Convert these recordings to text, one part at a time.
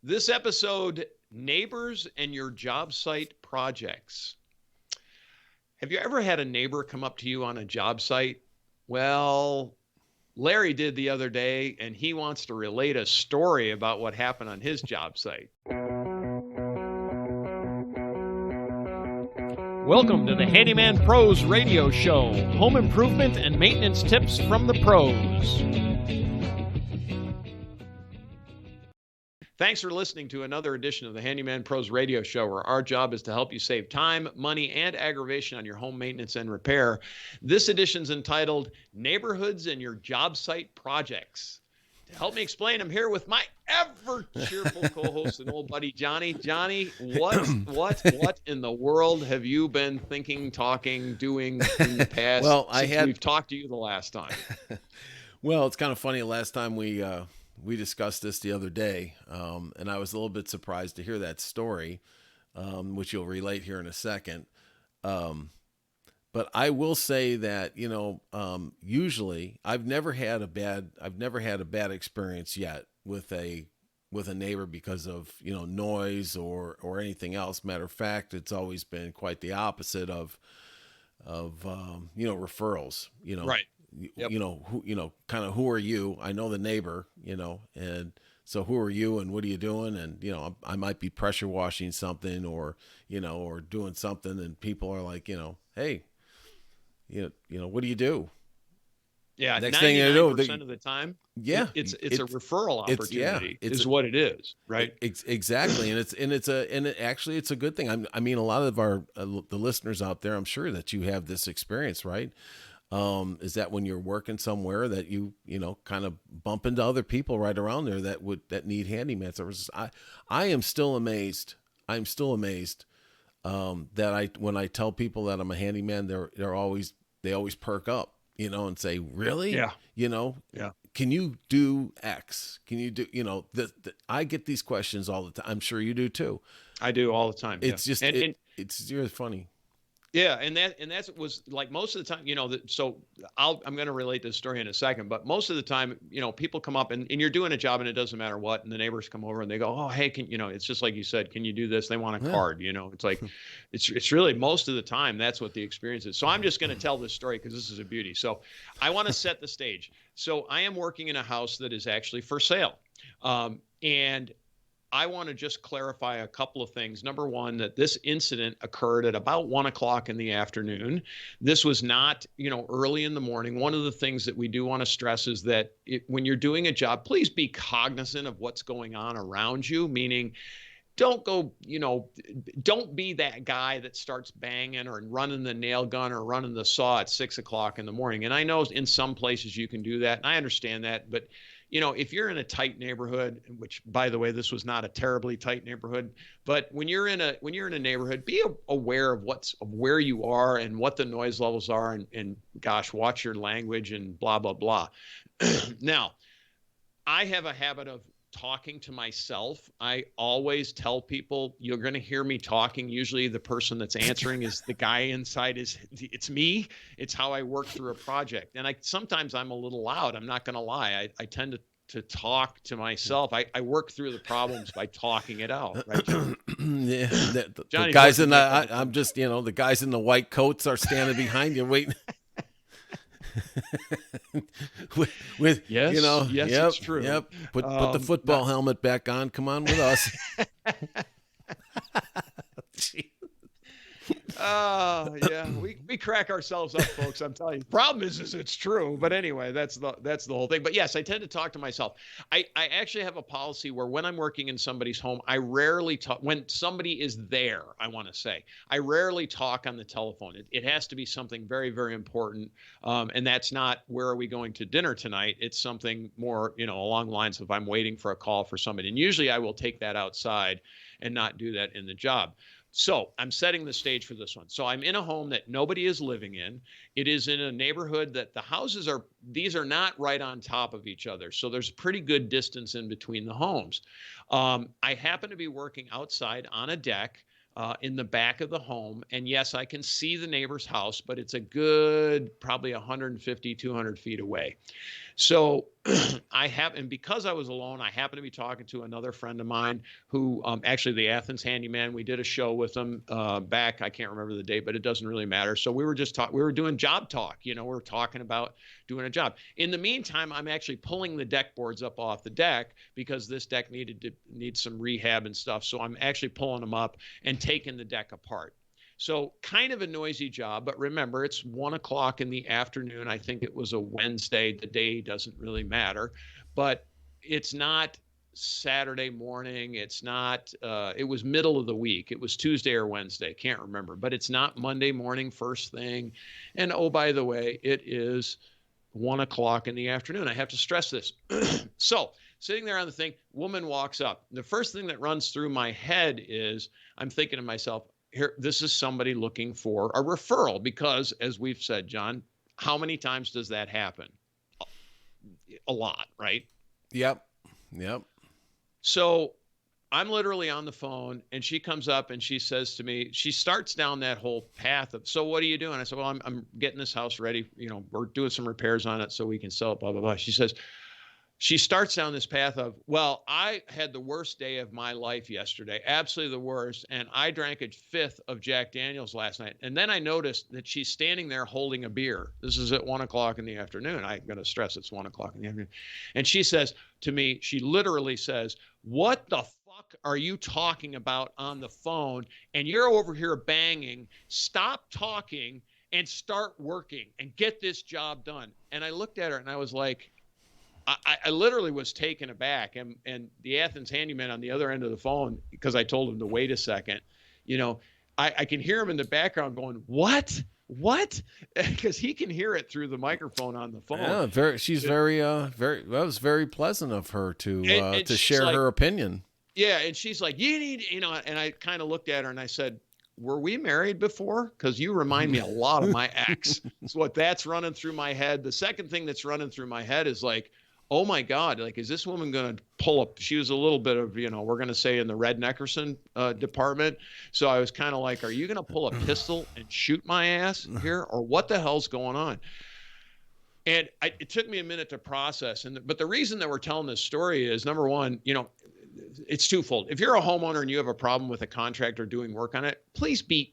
This episode, neighbors and your job site projects. Have you ever had a neighbor come up to you on a job site? Well, Larry did the other day, and he wants to relate a story about what happened on his job site. Welcome to the Handyman Pros radio show, home improvement and maintenance tips from the pros. Thanks for listening to another edition of the Handyman Pros radio show, where our job is to help you save time, money, and aggravation on your home maintenance and repair. This edition's entitled Neighborhoods and Your Job Site Projects. To help me explain, I'm here with my ever cheerful co-host and old buddy, Johnny. Johnny, what in the world have you been thinking, talking, doing in the past since we've talked to you the last time? Well, it's kind of funny. Last time we discussed this the other day, and I was a little bit surprised to hear that story, which you'll relate here in a second. But I will say that, usually I've never had a bad experience yet with a neighbor because of, noise or anything else. Matter of fact, it's always been quite the opposite of referrals, Right. Yep. Kind of who are you? I know the neighbor, and so who are you and what are you doing? And, I might be pressure washing something or doing something, and people are like, hey, what do you do? Yeah. Next thing you know, 99% of the time. Yeah. It's a referral opportunity is what it is. Right. Exactly. And it's a good thing. I mean, a lot of the listeners out there, I'm sure that you have this experience, right? Is that when you're working somewhere that you kind of bump into other people right around there that need handyman services. I am still amazed. That when I tell people that I'm a handyman, they always perk up, and say, really? Yeah. Yeah. Can you do X? Can you do, I get these questions all the time. I'm sure you do too. I do all the time. It's just, it's really funny. Yeah, and that was like most of the time, so I'm going to relate this story in a second, but most of the time, people come up and you're doing a job and it doesn't matter what, and the neighbors come over and they go, oh, hey, it's just like you said, can you do this? They want a card, it's like, it's really most of the time, that's what the experience is. So I'm just going to tell this story because this is a beauty. So I want to set the stage. So I am working in a house that is actually for sale. And I want to just clarify a couple of things. Number one, that this incident occurred at about 1:00 in the afternoon. This was not, early in the morning. One of the things that we do want to stress is that when you're doing a job, please be cognizant of what's going on around you, meaning don't go, don't be that guy that starts banging or running the nail gun or running the saw at 6:00 in the morning. And I know in some places you can do that, and I understand that, but if you're in a tight neighborhood, which by the way, this was not a terribly tight neighborhood, but when you're in a neighborhood, be aware of where you are and what the noise levels are, and gosh, watch your language and blah, blah, blah. Now, I have a habit of talking to myself. I always tell people, you're going to hear me talking. Usually the person that's answering is the guy inside. It's me. It's how I work through a project. And sometimes I'm a little loud. I'm not going to lie. I tend to talk to myself. I work through the problems by talking it out. Right, John? Yeah. The guys I'm just, the guys in the white coats are standing behind you waiting. with yes, yes, yep, it's true. Yep. Put the football helmet back on. Come on with us. Yeah, we crack ourselves up, folks. I'm telling you. The problem is it's true. But anyway, that's the whole thing. But yes, I tend to talk to myself. I actually have a policy where when I'm working in somebody's home, I rarely talk when somebody is there. I want to say I rarely talk on the telephone. It has to be something very, very important, and that's not where are we going to dinner tonight. It's something more, along the lines of I'm waiting for a call for somebody, and usually I will take that outside and not do that in the job. So I'm setting the stage for this one. So I'm in a home that nobody is living in. It is in a neighborhood that the houses these are not right on top of each other. So there's pretty good distance in between the homes. I happen to be working outside on a deck in the back of the home. And yes, I can see the neighbor's house, but it's a good probably 150, 200 feet away. So and because I was alone, I happened to be talking to another friend of mine who, actually the Athens Handyman. We did a show with him back. I can't remember the date, but it doesn't really matter. So we were just we were doing job talk. We were talking about doing a job. In the meantime, I'm actually pulling the deck boards up off the deck because this deck needs some rehab and stuff. So I'm actually pulling them up and taking the deck apart. So kind of a noisy job, but remember, it's 1 o'clock in the afternoon. I think it was a Wednesday. The day doesn't really matter, but it's not Saturday morning. It's not, it was middle of the week. It was Tuesday or Wednesday. Can't remember, but it's not Monday morning first thing. And oh, by the way, it is 1 o'clock in the afternoon. I have to stress this. So sitting there on the thing, woman walks up. The first thing that runs through my head is I'm thinking to myself, here, this is somebody looking for a referral because, as we've said, John, how many times does that happen? A lot, right? Yep. So I'm literally on the phone and she comes up and she says to me, she starts down that whole path of, so what are you doing? I said, well, I'm getting this house ready. We're doing some repairs on it so we can sell it, blah, blah, blah. She says, she starts down this path of, well, I had the worst day of my life yesterday, absolutely the worst. And I drank a fifth of Jack Daniels last night. And then I noticed that she's standing there holding a beer. This is at 1 o'clock in the afternoon. I'm going to stress it's 1 o'clock in the afternoon. And she says to me, she literally says, what the fuck are you talking about on the phone? And you're over here banging. Stop talking and start working and get this job done. And I looked at her and I was like, I literally was taken aback, and the Athens Handyman on the other end of the phone, because I told him to wait a second, I can hear him in the background going, what? Because he can hear it through the microphone on the phone. Yeah, she's very, that was very pleasant of her to share her opinion. Yeah, and she's like, you need, and I kind of looked at her and I said, were we married before? Because you remind me a lot of my ex. So that's running through my head. The second thing that's running through my head is like, oh my God, like, is this woman going to pull up? She was a little bit of, we're going to say in the Red Neckerson department. So I was kind of like, are you going to pull a pistol and shoot my ass here? Or what the hell's going on? And it took me a minute to process. But the reason that we're telling this story is, number one, it's twofold. If you're a homeowner and you have a problem with a contractor doing work on it, please be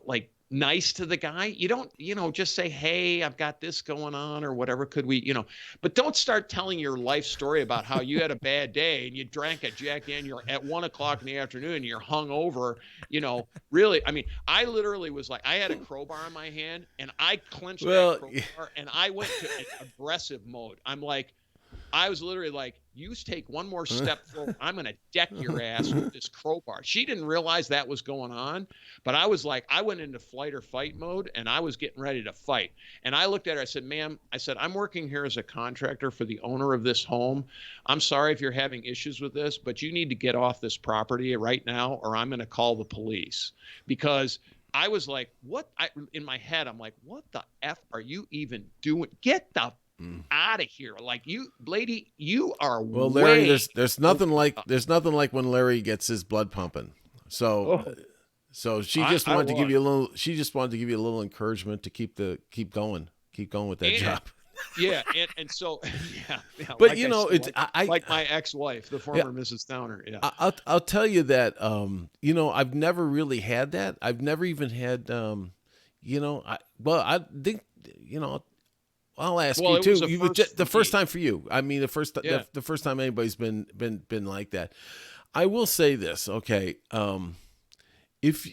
like nice to the guy. You don't, just say, hey, I've got this going on or whatever. Could we, but don't start telling your life story about how you had a bad day and you drank a Jack Daniel at 1 o'clock in the afternoon and you're hung over, really. I mean, I literally was like, I had a crowbar in my hand and I clenched that crowbar and I went to aggressive mode. I was literally like, you take one more step forward, I'm going to deck your ass with this crowbar. She didn't realize that was going on, but I was like, I went into flight or fight mode and I was getting ready to fight. And I looked at her, I said, ma'am, I'm working here as a contractor for the owner of this home. I'm sorry if you're having issues with this, but you need to get off this property right now or I'm going to call the police. Because I was like, in my head, I'm like, what the F are you even doing? Get the out of here. Like, you, lady, you are well, Larry, there's nothing like when Larry gets his blood pumping. So she just wanted to give you a little encouragement to keep going with that job. Yeah, and so yeah. But like it's like my ex-wife, the former Mrs. Towner. Yeah, I'll tell you that I've never really had that. I've never even had I think I'll ask you too. The first time for you. I mean, the first time anybody's been like that. I will say this, okay? If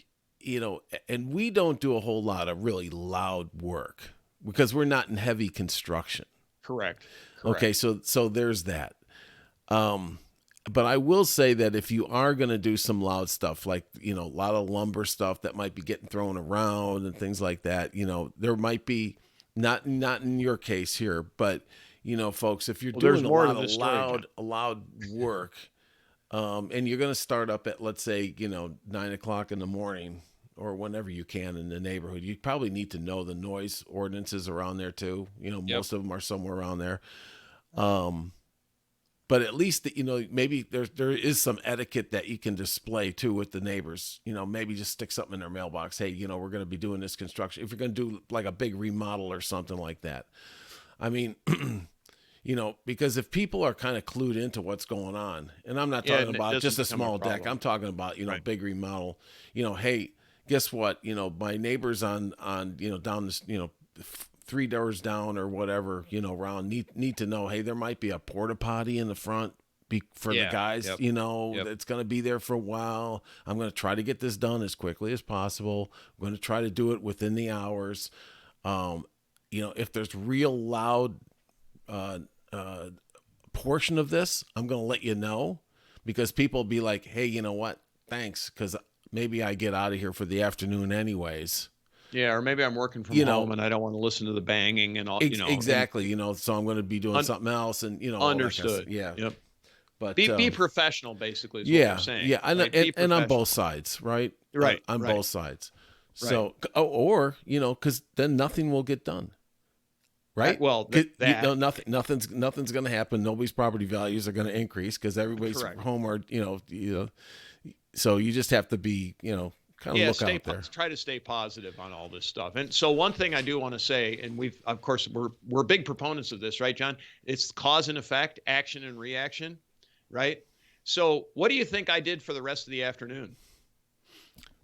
and we don't do a whole lot of really loud work because we're not in heavy construction. Correct. Okay, so there's that. But I will say that if you are going to do some loud stuff, like a lot of lumber stuff that might be getting thrown around and things like that, there might be. Not in your case here, but folks, if you're doing a lot of loud work, and you're going to start up at, let's say, 9 o'clock in the morning or whenever you can in the neighborhood, you probably need to know the noise ordinances around there too. Most of them are somewhere around there. But at least maybe there is some etiquette that you can display too with the neighbors. Maybe just stick something in their mailbox. Hey, we're going to be doing this construction. If you're going to do like a big remodel or something like that, I mean, because if people are kind of clued into what's going on, and I'm not Yeah, talking and it about doesn't just a become a small deck, problem. I'm talking about, Right. big remodel, hey, guess what? My neighbors on, down this, 3 doors down or whatever, around need to know, hey, there might be a porta potty in the front for the Yeah. guys, Yep. Yep. that's going to be there for a while. I'm going to try to get this done as quickly as possible. I'm going to try to do it within the hours. Um, if there's real loud, uh, uh, portion of this, I'm going to let you know, because people be like, hey, you know what? Thanks. Cause maybe I get out of here for the afternoon anyways. Yeah. Or maybe I'm working from You know, home and I don't want to listen to the banging and all, and exactly. So I'm going to be doing un- something else, and all that kind of stuff. understood. Yeah. Yep. But, Be professional, basically, is what we're yeah, saying, yeah. right? Be And on both professional. sides, right? Right. On Right. both sides. Right. So, or, cause then nothing will get done. Right? Well, 'Cause, that nothing's going to happen. Nobody's property values are going to increase because everybody's correct. home are, so you just have to be, kind of Yeah, look out there. try to stay positive on all this stuff. And so one thing I do want to say, and of course we're big proponents of this, right, John? It's cause and effect, action and reaction, right? So what do you think I did for the rest of the afternoon?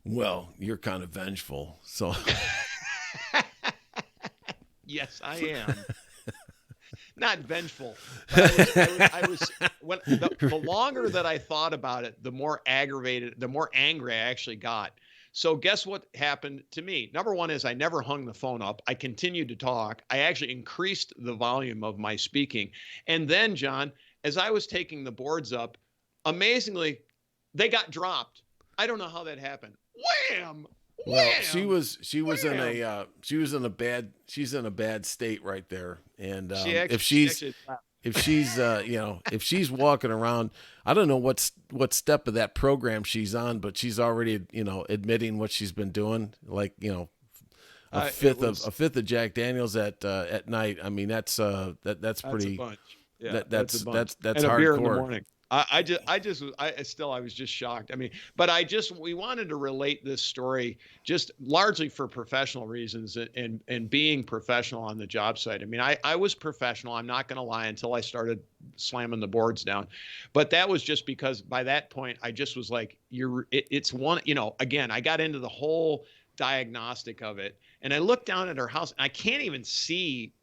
Well, you're kind of vengeful. So, Yes, I am. Not vengeful. But I was when the longer that I thought about it, the more aggravated, the more angry I actually got. So guess what happened to me? Number one is I never hung the phone up. I continued to talk. I actually increased the volume of my speaking. And then, John, as I was taking the boards up, amazingly, they got dropped. I don't know how that happened. Wham! well, Wham! Wham! she's in a bad state right there. And She actually if she's walking around, I don't know what step of that program she's on, but she's already, admitting what she's been doing. Like, a fifth of Jack Daniels at night. I mean, that's pretty, a bunch. Yeah, that's a bunch. that's And a beer in the hardcore. morning. I was just shocked. I mean, but we wanted to relate this story just largely for professional reasons and being professional on the job site. I mean, I was professional. I'm not going to lie, until I started slamming the boards down. But that was just because by that point, I just was like, it's one, again, I got into the whole diagnostic of it, and I looked down at her house and I can't even see.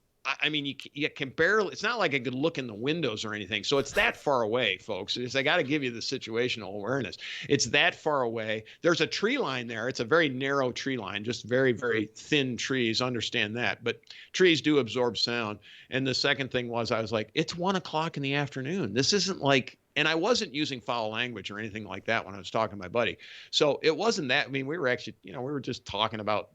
I mean, you can barely, it's not like I could look in the windows or anything. So it's that far away, folks. I got to give you the situational awareness. It's that far away. There's a tree line there. It's a very narrow tree line, just very, very thin trees. Understand that. But trees do absorb sound. And the second thing was, I was like, it's 1 o'clock in the afternoon. This isn't like, and I wasn't using foul language or anything like that when I was talking to my buddy. So it wasn't that. I mean, we were actually, we were just talking about,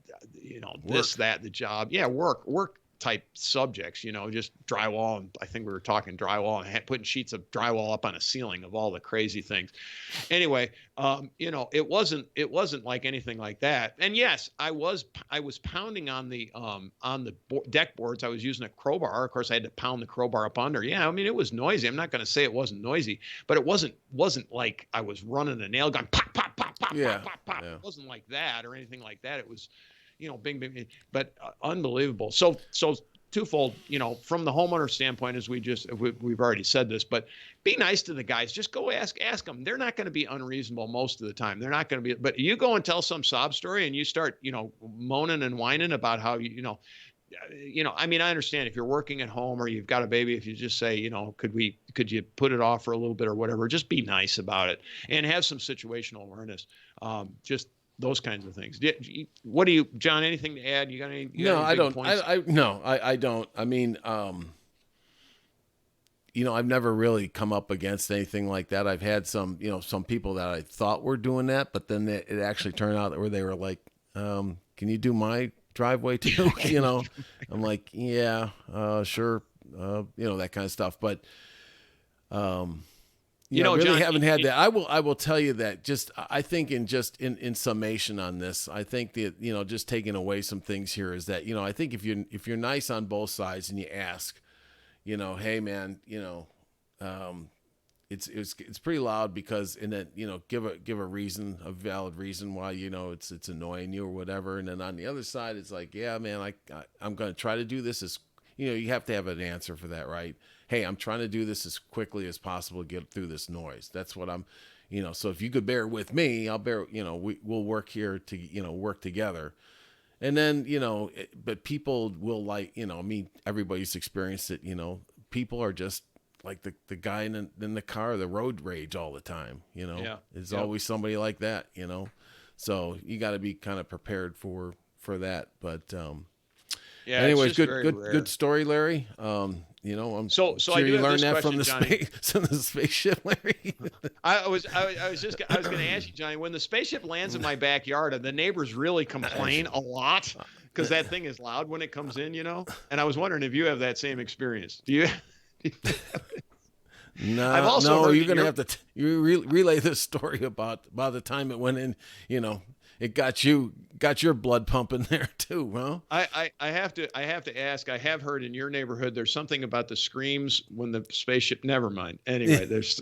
this, that, the job. Yeah, work type subjects, just drywall. And I think we were talking drywall and putting sheets of drywall up on a ceiling of all the crazy things. Anyway, it wasn't like anything like that. And yes, I was pounding on the deck boards. I was using a crowbar. Of course, I had to pound the crowbar up under. Yeah, I mean, it was noisy. I'm not going to say it wasn't noisy, but it wasn't like I was running a nail gun, pop, pop, pop, pop, Yeah. pop, pop, pop. Yeah. It wasn't like that or anything like that. It was, bing, bing, bing, but unbelievable. So twofold, from the homeowner standpoint, as we've already said this, but be nice to the guys. Just go ask them. They're not going to be unreasonable most of the time. They're not going to be, but you go and tell some sob story and you start, moaning and whining about how, I mean, I understand if you're working at home or you've got a baby, if you just say, could you put it off for a little bit or whatever, just be nice about it and have some situational awareness. Just those kinds of things. What do you, John, anything to add? You got any? No, I don't. Points? I don't. I mean, I've never really come up against anything like that. I've had some people that I thought were doing that, but then it actually turned out where they were like, can you do my driveway too? I'm like, yeah, sure. That kind of stuff. But, really John, haven't had that. I will tell you that I think in summation on this, I think that, just taking away some things here is that, I think if you're nice on both sides and you ask, hey man, it's pretty loud because, and then, give a reason, a valid reason why, it's annoying you or whatever. And then on the other side, it's like, yeah, man, I'm going to try to do this as you have to have an answer for that, right? Hey, I'm trying to do this as quickly as possible, get through this noise. That's what I'm, so if you could bear with me, I'll bear, we'll work here to, work together. And then, but people will everybody's experienced it, people are just like the guy in the car, the road rage all the time, Yeah. There's always somebody like that, so you got to be kind of prepared for that. But, yeah, anyways, it's just very rare. good story, Larry. I'm So sure I do you have learned this that question, Johnny. from the spaceship, Larry. I was going to ask you, Johnny, when the spaceship lands in my backyard, the neighbors really complain a lot because that thing is loud when it comes in, And I was wondering if you have that same experience. Do you? No, you're gonna have to relay this story about the time it went in. It got your blood pumping there too, huh? I have to ask. I have heard in your neighborhood there's something about the screams when the spaceship. Never mind. Anyway, there's.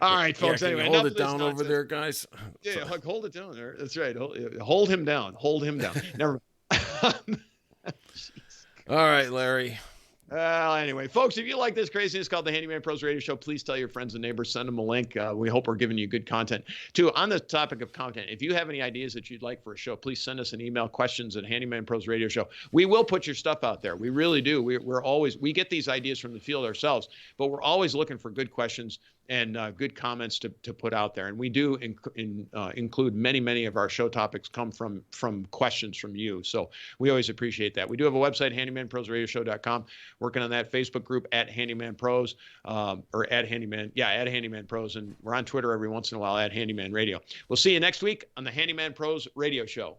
All right, folks. Yeah, anyway, hold it down over there, guys. Yeah, hold it down there. That's right. Hold him down. Hold him down. Never. All right, Larry. Anyway, folks, if you like this craziness called the Handyman Pros Radio Show, please tell your friends and neighbors, send them a link. We hope we're giving you good content. Too, on the topic of content, if you have any ideas that you'd like for a show, please send us an email, questions at Handyman Pros Radio Show. We will put your stuff out there. We really do. We get these ideas from the field ourselves, but we're always looking for good questions and good comments to put out there. And we do include many of our show topics come from questions from you. So we always appreciate that. We do have a website, handymanprosradioshow.com. Working on that Facebook group at Handyman Pros or at Handyman Pros. And we're on Twitter every once in a while at Handyman Radio. We'll see you next week on the Handyman Pros Radio Show.